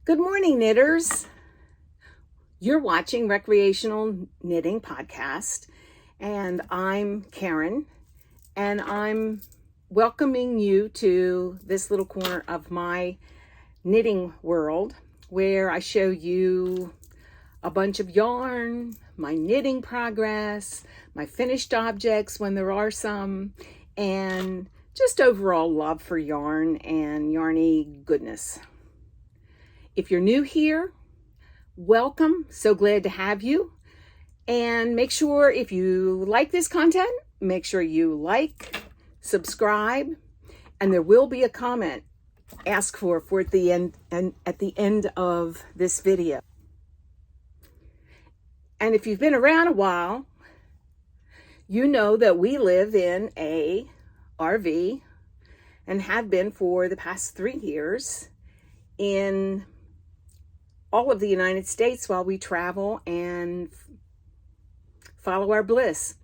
Good morning, knitters. You're watching Recreational Knitting Podcast, and I'm Karen, and I'm welcoming you to this little corner of my knitting world where I show you a bunch of yarn, my knitting progress, my finished objects when there are some, and just overall love for yarn and yarny goodness. If you're new here, welcome. So glad to have you. And make sure if you like this content, make sure you like, subscribe, and there will be a comment asked for at the end and at the end of this video. And if you've been around a while, you know that we live in a RV and have been for the past 3 years in all of the United States while we travel and follow our bliss.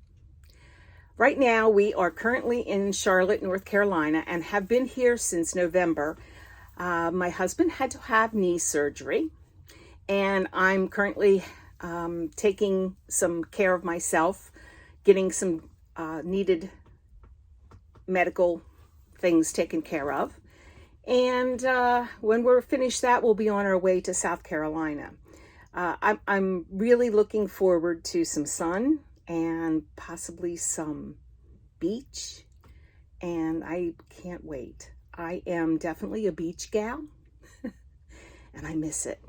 Right now, we are currently in Charlotte, North Carolina, and have been here since November. My husband had to have knee surgery, and I'm currently taking some care of myself, getting some needed medical things taken care of. And when we're finished that, we'll be on our way to South Carolina. I'm really looking forward to some sun and possibly some beach. And I can't wait. I am definitely a beach gal. And I miss it.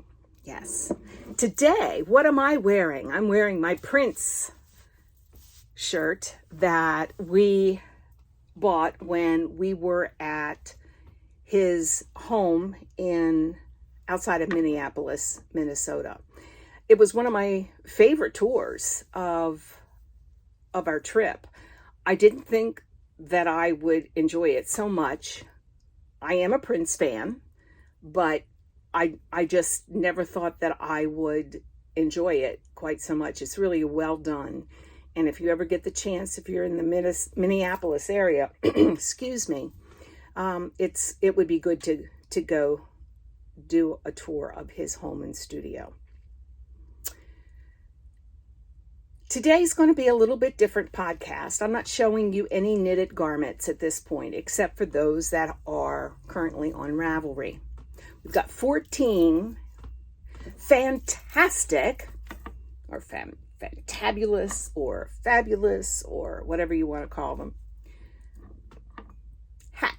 Yes. Today, what am I wearing? I'm wearing my Prince shirt that we bought when we were at his home outside of Minneapolis, Minnesota. It was one of my favorite tours of our trip. I didn't think that I would enjoy it so much. I am a Prince fan, but I just never thought that I would enjoy it quite so much. It's really well done. And if you ever get the chance, if you're in the Minneapolis area, excuse me, it would be good to go do a tour of his home and studio. Today's going to be a little bit different podcast. I'm not showing you any knitted garments at this point, except for those that are currently on Ravelry. We've got 14 fantastic or fantabulous or fabulous or whatever you want to call them hat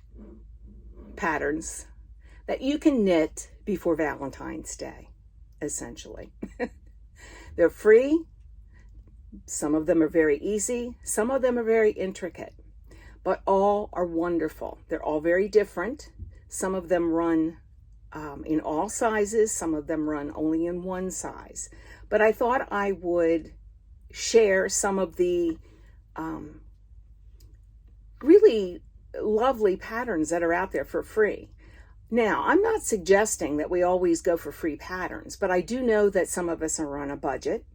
patterns that you can knit before Valentine's Day, essentially. They're free. Some of them are very easy. Some of them are very intricate, but all are wonderful. They're all very different. Some of them run in all sizes. Some of them run only in one size. But I thought I would share some of the really lovely patterns that are out there for free. Now, I'm not suggesting that we always go for free patterns, but I do know that some of us are on a budget,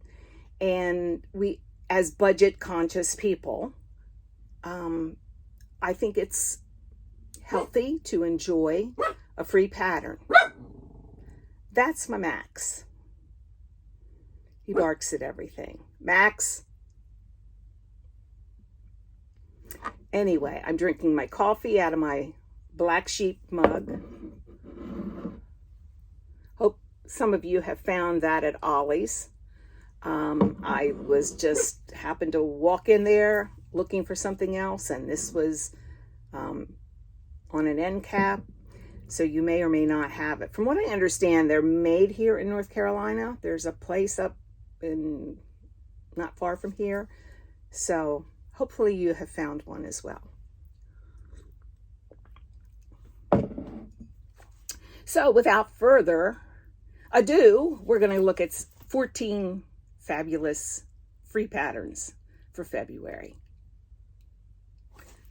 and we, as budget conscious people, I think it's healthy to enjoy a free pattern. That's my Max. He barks at everything. Max. Anyway, I'm drinking my coffee out of my Black Sheep mug. Hope some of you have found that at Ollie's. I was just happened to walk in there looking for something else, and this was on an end cap. So you may or may not have it. From what I understand, they're made here in North Carolina. There's a place up in not far from here. So hopefully you have found one as well. So without further ado, we're going to look at 14 fabulous free patterns for February.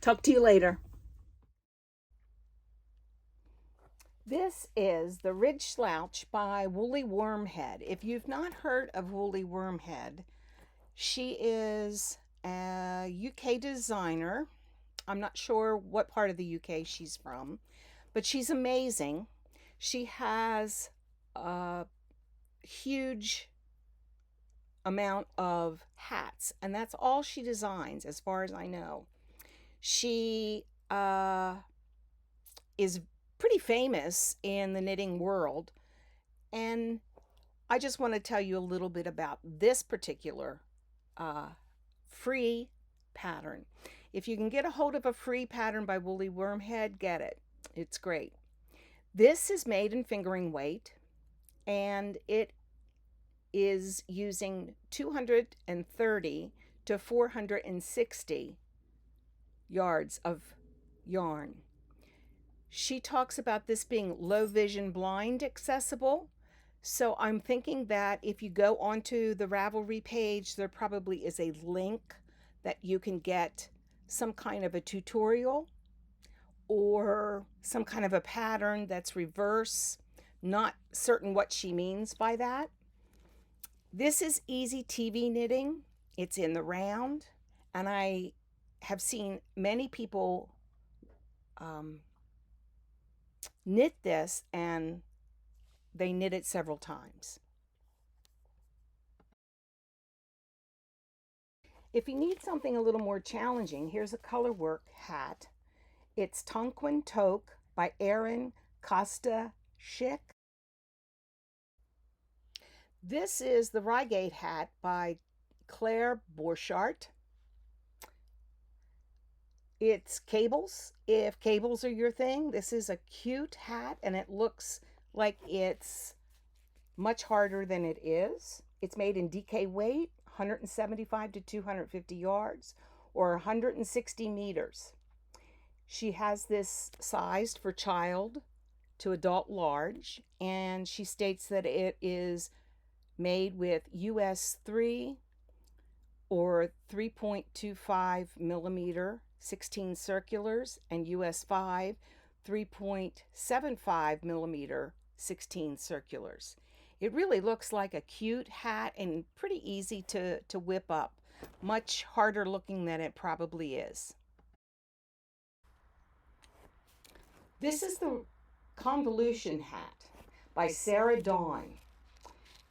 Talk to you later. This is the Ridge Slouch by Woolly Wormhead. If you've not heard of Woolly Wormhead, she is a UK designer. I'm not sure what part of the UK she's from, but she's amazing. She has a huge amount of hats, and that's all she designs as far as I know. She is pretty famous in the knitting world, and I just want to tell you a little bit about this particular free pattern. If you can get a hold of a free pattern by Woolly Wormhead, get it. It's great. This is made in fingering weight, and it is using 230 to 460 yards of yarn. She talks about this being low vision blind accessible. So I'm thinking that if you go onto the Ravelry page, there probably is a link that you can get some kind of a tutorial or some kind of a pattern that's reverse. Not certain what she means by that. This is easy TV knitting. It's in the round, and I have seen many people knit this, and they knit it several times. If you need something a little more challenging, here's a color work hat. It's Tonquin Toque by Erin Costa Schick. This is the Rygate hat by Claire Borchardt. It's cables. If cables are your thing, this is a cute hat, and it looks like it's much harder than it is. It's made in DK weight, 175 to 250 yards, or 160 meters. She has this sized for child to adult large, and she states that it is made with US 3 or 3.25 millimeter 16 circulars, and US 5 3.75 millimeter 16 circulars. It really looks like a cute hat and pretty easy to whip up. Much harder looking than it probably is. This is the Convolution hat by Sarah Dawn.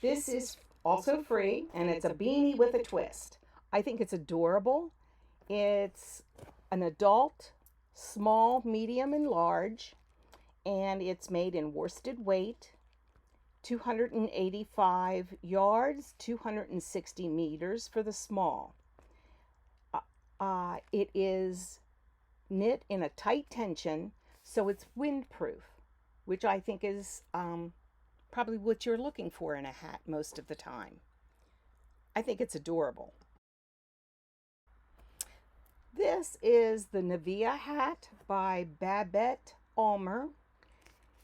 This is also free, and it's a beanie with a twist. I think it's adorable. It's an adult, small, medium, and large, and it's made in worsted weight, 285 yards, 260 meters for the small. It is knit in a tight tension, so it's windproof, which I think is probably what you're looking for in a hat most of the time. I think it's adorable. This is the NVIDA hat by Babette Almer.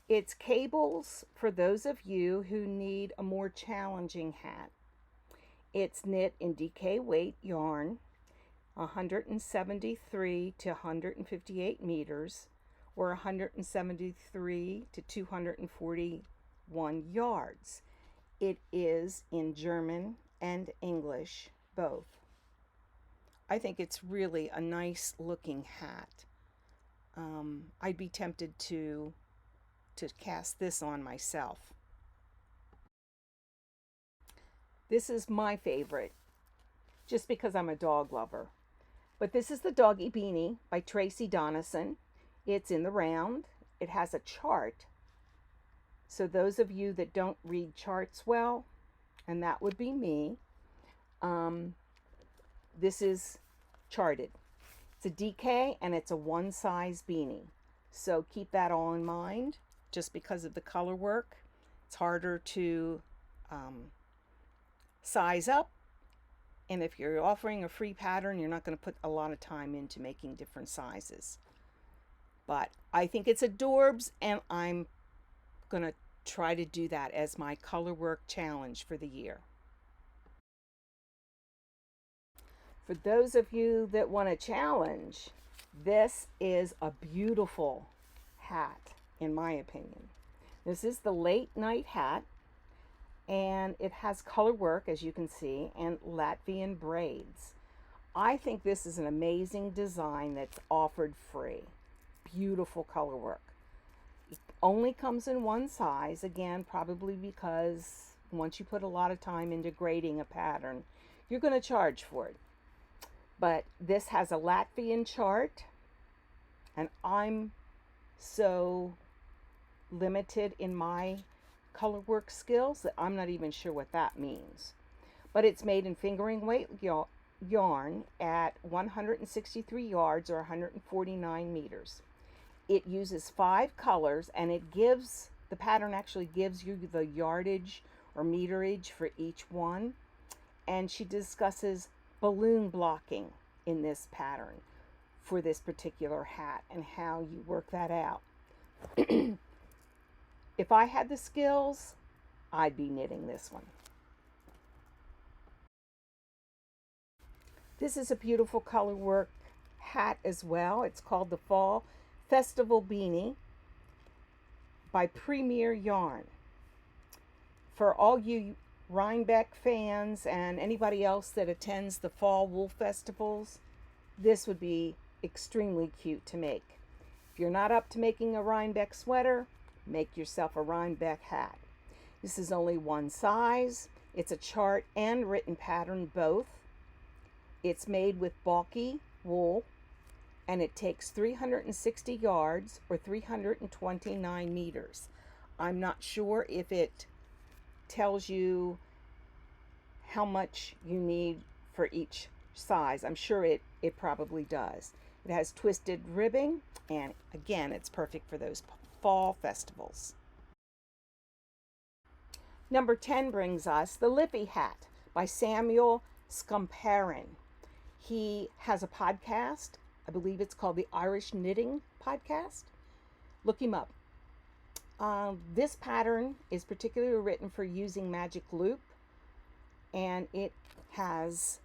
It's cables for those of you who need a more challenging hat. It's knit in DK weight yarn, 173 to 158 meters, or 173 to 241 yards. It is in German and English, both. I think it's really a nice looking hat. I'd be tempted to cast this on myself. This is my favorite, just because I'm a dog lover. But this is the Doggy Beanie by Tracy Donison. It's in the round. It has a chart. So those of you that don't read charts well, and that would be me, this is charted. It's a DK, and it's a one size beanie. So keep that all in mind. Just because of the color work, it's harder to size up. And if you're offering a free pattern, you're not going to put a lot of time into making different sizes. But I think it's adorbs, and I'm going to try to do that as my color work challenge for the year. For those of you that want a challenge, this is a beautiful hat, in my opinion. This is the Late Night hat, and it has color work, as you can see, and Latvian braids. I think this is an amazing design that's offered free. Beautiful color work. only comes in one size, again, probably because once you put a lot of time into grading a pattern, you're going to charge for it. But this has a Latvian chart, and I'm so limited in my color work skills that I'm not even sure what that means. But it's made in fingering weight yarn at 163 yards or 149 meters. It uses 5 colors, and the pattern actually gives you the yardage or meterage for each one. And she discusses balloon blocking in this pattern for this particular hat and how you work that out. If I had the skills, I'd be knitting this one. This is a beautiful color work hat as well. It's called the Fall Festival Beanie by Premier Yarn. For all you Rhinebeck fans and anybody else that attends the fall wool festivals, this would be extremely cute to make. If you're not up to making a Rhinebeck sweater, make yourself a Rhinebeck hat. This is only one size. It's a chart and written pattern both. It's made with bulky wool, and it takes 360 yards or 329 meters. I'm not sure if it tells you how much you need for each size. I'm sure it probably does. It has twisted ribbing, and again, it's perfect for those fall festivals. Number 10 brings us the Lippy Hat by Samuel Scumparin. He has a podcast. I believe it's called the Irish Knitting Podcast. Look him up. This pattern is particularly written for using magic loop, and it is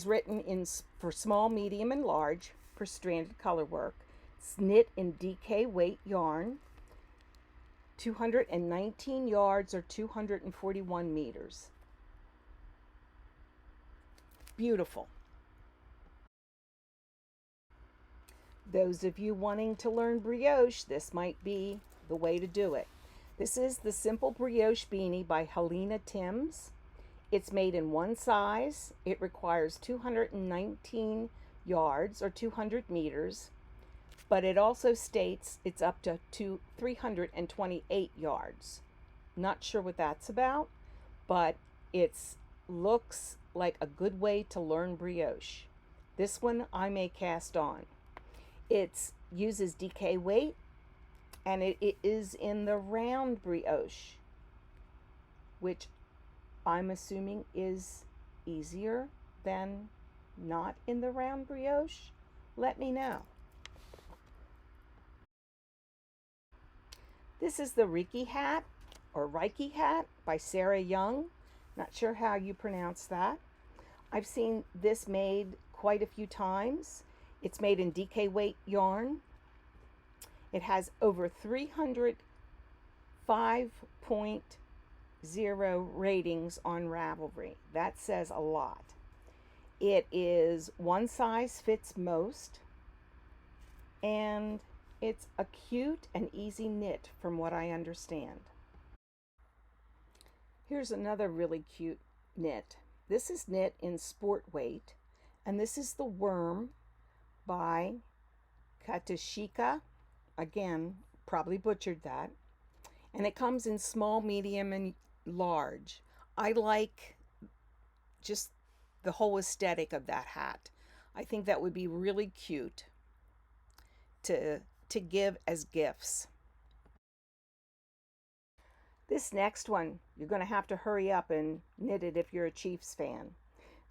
written for small, medium, and large for stranded color work. It's knit in DK weight yarn, 219 yards or 241 meters. Beautiful. Those of you wanting to learn brioche, this might be the way to do it. This is the Simple Brioche Beanie by Helena Timms. It's made in one size. It requires 219 yards or 200 meters, but it also states it's up to 328 yards. Not sure what that's about, but it looks like a good way to learn brioche. This one I may cast on. It uses DK weight, and it is in the round brioche, which I'm assuming is easier than not in the round brioche. Let me know. This is the Reiki hat or Reiki hat by Sarah Young. Not sure how you pronounce that. I've seen this made quite a few times. It's made in DK weight yarn. It has over 300 5.0 ratings on Ravelry. That says a lot. It is one size fits most, and it's a cute and easy knit from what I understand. Here's another really cute knit. This is knit in sport weight, and this is the Worm by Katashika. Again, probably butchered that. And it comes in small, medium, and large. I like just the whole aesthetic of that hat. I think that would be really cute to give as gifts. This next one, you're going to have to hurry up and knit it if you're a Chiefs fan.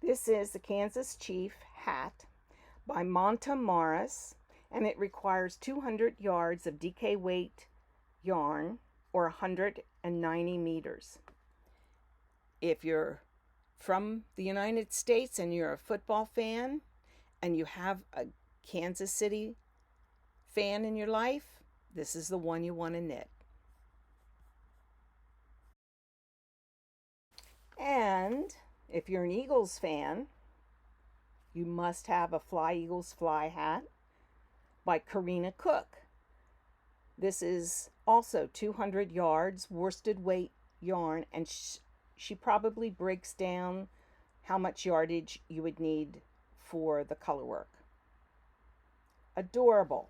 This is the Kansas Chief hat by Monta Morris, and it requires 200 yards of DK weight yarn or 190 meters. If you're from the United States and you're a football fan and you have a Kansas City fan in your life, this is the one you want to knit. And if you're an Eagles fan, you must have a Fly Eagles Fly hat by Karina Cook. This is also 200 yards worsted weight yarn, and she probably breaks down how much yardage you would need for the color work. Adorable.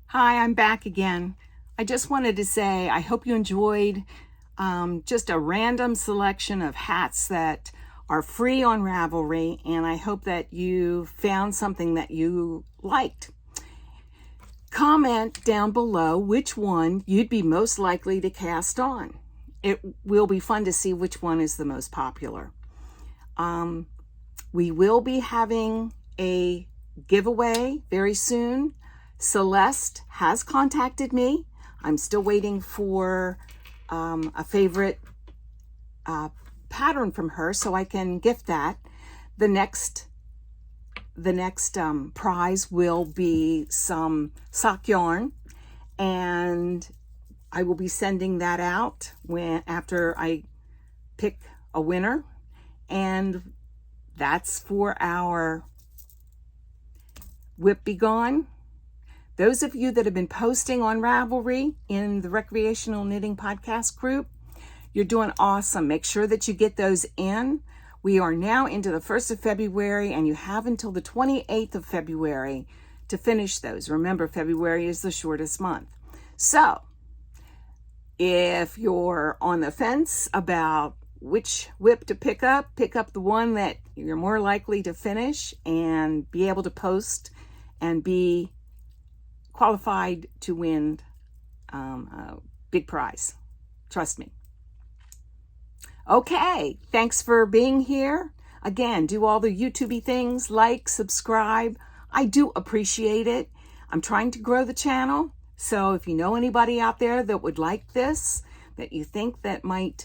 Hi, I'm back again. I just wanted to say I hope you enjoyed just a random selection of hats that are free on Ravelry, and I hope that you found something that you liked. Comment down below which one you'd be most likely to cast on. It will be fun to see which one is the most popular. We will be having a giveaway very soon. Celeste has contacted me. I'm still waiting for a favorite pattern from her so I can gift that. The next prize will be some sock yarn, and I will be sending that out after I pick a winner, and that's for our Whip Be Gone. Those of you that have been posting on Ravelry in the Recreational Knitting Podcast group, you're doing awesome. Make sure that you get those in. We are now into the 1st of February, and you have until the 28th of February to finish those. Remember, February is the shortest month. So, if you're on the fence about which whip to pick up the one that you're more likely to finish and be able to post and be qualified to win a big prize. Trust me. Okay, thanks for being here. Again, do all the YouTube-y things, like, subscribe. I do appreciate it. I'm trying to grow the channel, so if you know anybody out there that would like this, that you think that might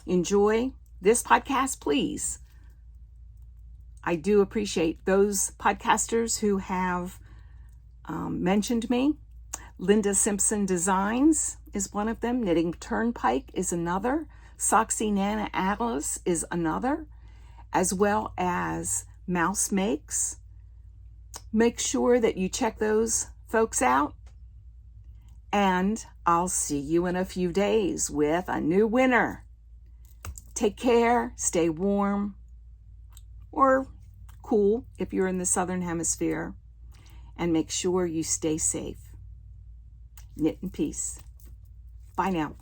enjoy this podcast, please. I do appreciate those podcasters who have mentioned me. Linda Simpson Designs is one of them. Knitting Turnpike is another. Soxy Nana Atlas is another, as well as Mouse Makes. Make sure that you check those folks out, and I'll see you in a few days with a new winner. Take care, stay warm, or cool if you're in the Southern Hemisphere, and make sure you stay safe. Knit in peace. Bye now.